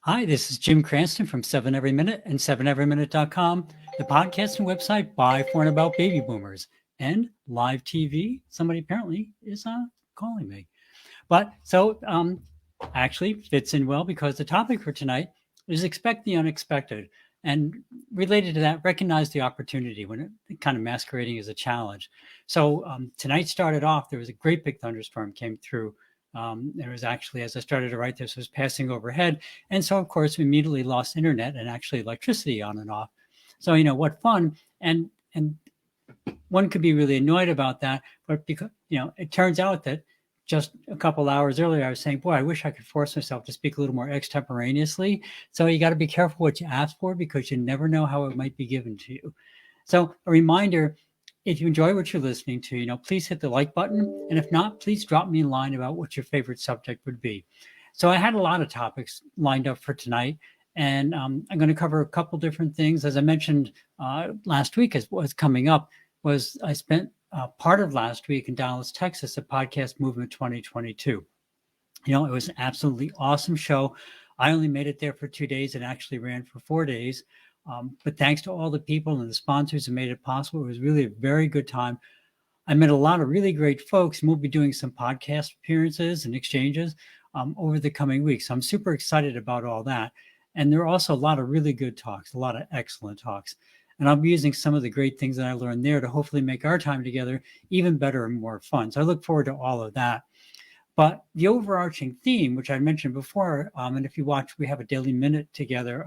Hi, this is Jim Cranston from 7 Every Minute and 7everyminute.com, the podcast and website by, for, and about baby boomers, and live TV. Somebody apparently is calling me. But actually fits in well because the topic for tonight is expect the unexpected. And related to that, recognize the opportunity when it kind of masquerading as a challenge. So tonight started off, there was a great big thunderstorm came through. There was actually, as I started to write this, was passing overhead. And so, of course, we immediately lost internet and actually electricity on and off. So, what fun. And one could be really annoyed about that, but because it turns out that just a couple hours earlier, I was saying, boy, I wish I could force myself to speak a little more extemporaneously. So you got to be careful what you ask for because you never know how it might be given to you. So a reminder, if you enjoy what you're listening to, please hit the like button. And if not, please drop me a line about what your favorite subject would be. So I had a lot of topics lined up for tonight. And I'm going to cover a couple different things. As I mentioned last week, as was coming up, was I spent part of last week in Dallas, Texas, at Podcast Movement 2022. It was an absolutely awesome show. I only made it there for 2 days and actually ran for 4 days. But thanks to all the people and the sponsors who made it possible, it was really a very good time. I met a lot of really great folks, and we'll be doing some podcast appearances and exchanges over the coming weeks. So I'm super excited about all that. And there are also a lot of really good talks, a lot of excellent talks. And I'll be using some of the great things that I learned there to hopefully make our time together even better and more fun. So I look forward to all of that. But the overarching theme, which I mentioned before, and if you watch, we have a daily minute together,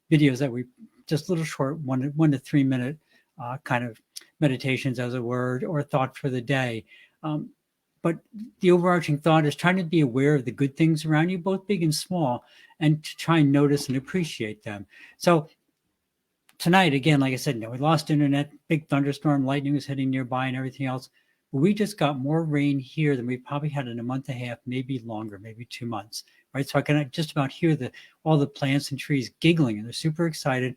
videos that we just little short 1 to 3 minute kind of meditations, as a word, or thought for the day. But the overarching thought is trying to be aware of the good things around you, both big and small, and to try and notice and appreciate them. So tonight, again, like I said, we lost internet, big thunderstorm, lightning was hitting nearby and everything else. But we just got more rain here than we probably had in a month and a half, maybe longer, maybe 2 months, right? So I can just about hear all the plants and trees giggling, and they're super excited.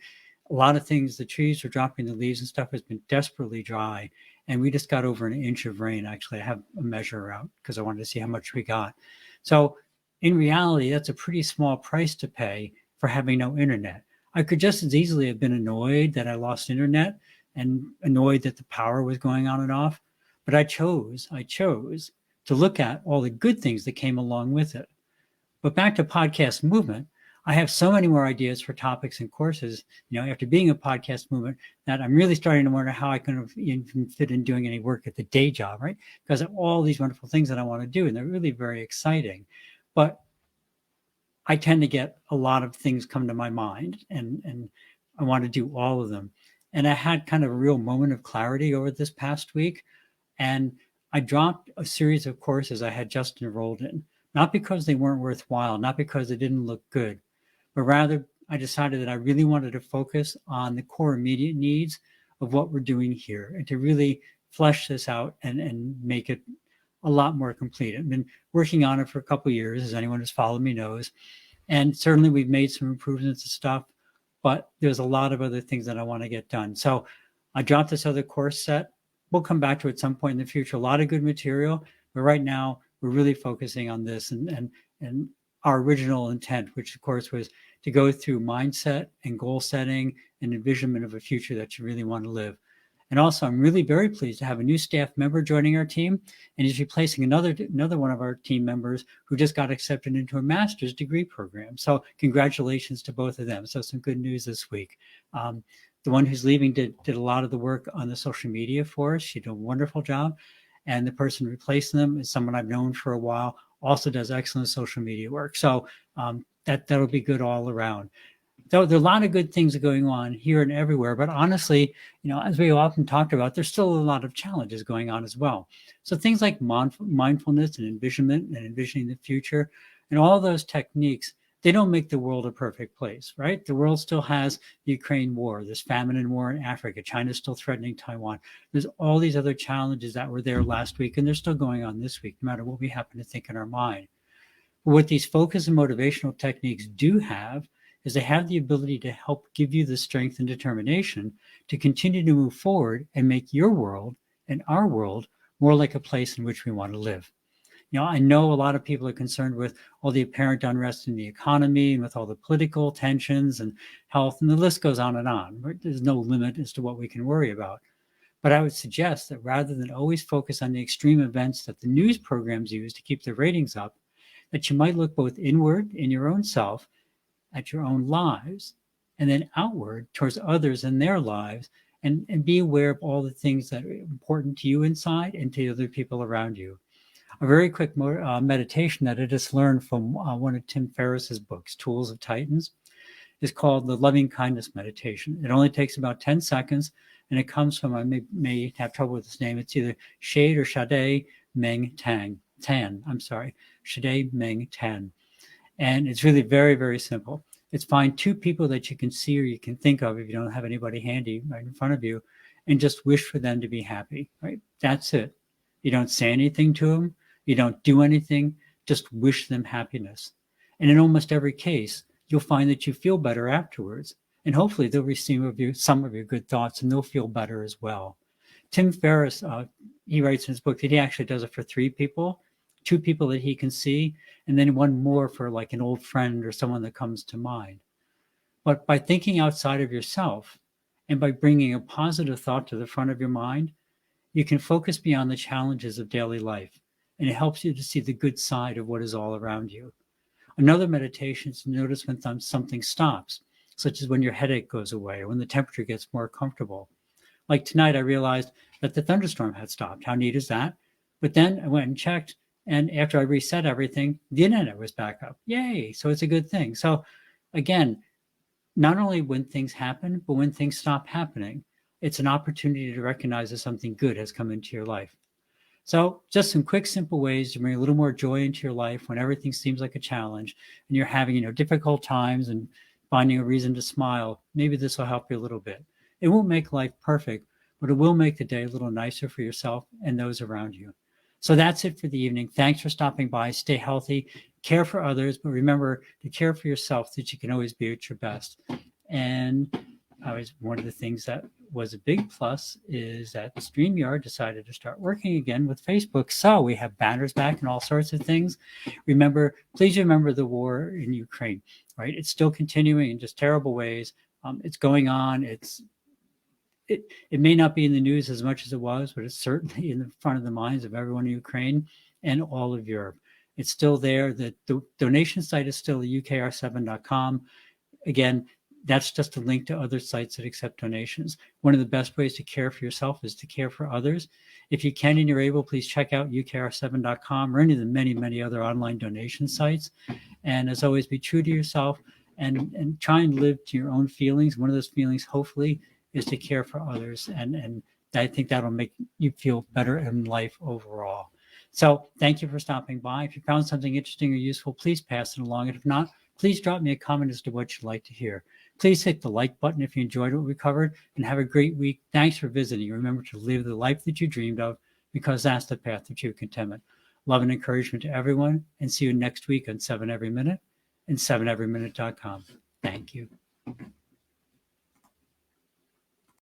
A lot of things, the trees are dropping the leaves and stuff has been desperately dry. And we just got over 1 inch of rain. Actually, I have a measure out because I wanted to see how much we got. So in reality, that's a pretty small price to pay for having no internet. I could just as easily have been annoyed that I lost internet and annoyed that the power was going on and off. But I chose to look at all the good things that came along with it. But back to podcast movement, I have so many more ideas for topics and courses, after being a podcast movement, that I'm really starting to wonder how I can even fit in doing any work at the day job, right? Because of all these wonderful things that I want to do, and they're really very exciting. But I tend to get a lot of things come to my mind, and I want to do all of them. And I had kind of a real moment of clarity over this past week. And I dropped a series of courses I had just enrolled in, not because they weren't worthwhile, not because they didn't look good, but rather I decided that I really wanted to focus on the core immediate needs of what we're doing here and to really flesh this out and make it a lot more complete. I've been working on it for a couple of years, as anyone who's followed me knows. And certainly we've made some improvements and stuff, but there's a lot of other things that I want to get done. So I dropped this other course set. We'll come back to it at some point in the future. A lot of good material, but right now we're really focusing on this and our original intent, which of course was to go through mindset and goal setting and envisionment of a future that you really want to live. And also, I'm really very pleased to have a new staff member joining our team, and he's replacing another one of our team members who just got accepted into a master's degree program. So congratulations to both of them. So some good news this week. The one who's leaving did a lot of the work on the social media for us. She did a wonderful job. And the person replacing them is someone I've known for a while, also does excellent social media work. So that'll be good all around. So there are a lot of good things going on here and everywhere, but honestly, as we often talked about, there's still a lot of challenges going on as well. So things like mindfulness and envisionment and envisioning the future and all those techniques, they don't make the world a perfect place, right? The world still has the Ukraine war, there's famine and war in Africa, China's still threatening Taiwan. There's all these other challenges that were there last week, and they're still going on this week, no matter what we happen to think in our mind. But what these focus and motivational techniques do have is they have the ability to help give you the strength and determination to continue to move forward and make your world and our world more like a place in which we want to live. I know a lot of people are concerned with all the apparent unrest in the economy and with all the political tensions and health, and the list goes on and on. There's no limit as to what we can worry about. But I would suggest that rather than always focus on the extreme events that the news programs use to keep their ratings up, that you might look both inward in your own self, at your own lives, and then outward towards others and their lives, and be aware of all the things that are important to you inside and to other people around you. A very quick meditation that I just learned from one of Tim Ferriss's books, Tools of Titans, is called the Loving Kindness Meditation. It only takes about 10 seconds, and it comes from, I may have trouble with this name, it's either Shade or Shade Meng Tan. Shade Meng Tan. And it's really very, very simple. It's find two people that you can see or you can think of if you don't have anybody handy right in front of you, and just wish for them to be happy, right? That's it. You don't say anything to them. You don't do anything. Just wish them happiness. And in almost every case, you'll find that you feel better afterwards. And hopefully they'll receive some of your good thoughts and they'll feel better as well. Tim Ferriss, he writes in his book that he actually does it for 3 people, 2 people that he can see, and then 1 more for like an old friend or someone that comes to mind. But by thinking outside of yourself and by bringing a positive thought to the front of your mind, you can focus beyond the challenges of daily life, and it helps you to see the good side of what is all around you. Another meditation is to notice when something stops, such as when your headache goes away or when the temperature gets more comfortable. Like tonight, I realized that the thunderstorm had stopped. How neat is that? But then I went and checked, and after I reset everything, the internet was back up. Yay! So it's a good thing. So again, not only when things happen, but when things stop happening, it's an opportunity to recognize that something good has come into your life. So just some quick, simple ways to bring a little more joy into your life when everything seems like a challenge and you're having, difficult times and finding a reason to smile. Maybe this will help you a little bit. It won't make life perfect, but it will make the day a little nicer for yourself and those around you. So that's it for the evening. Thanks for stopping by. Stay healthy, care for others, but remember to care for yourself so that you can always be at your best. And one of the things that was a big plus is that StreamYard decided to start working again with Facebook. So we have banners back and all sorts of things. Please remember the war in Ukraine, right? It's still continuing in just terrible ways. It's going on. It may not be in the news as much as it was, but it's certainly in the front of the minds of everyone in Ukraine and all of Europe. It's still there. The donation site is still ukr7.com. Again, that's just a link to other sites that accept donations. One of the best ways to care for yourself is to care for others. If you can and you're able, please check out ukr7.com or any of the many, many other online donation sites. And as always, be true to yourself and try and live to your own feelings. One of those feelings, hopefully, is to care for others. And I think that'll make you feel better in life overall. So thank you for stopping by. If you found something interesting or useful, please pass it along. And if not, please drop me a comment as to what you'd like to hear. Please hit the like button if you enjoyed what we covered, and have a great week. Thanks for visiting. Remember to live the life that you dreamed of, because that's the path to true contentment. Love and encouragement to everyone, and see you next week on 7 Every Minute and 7everyminute.com. Thank you.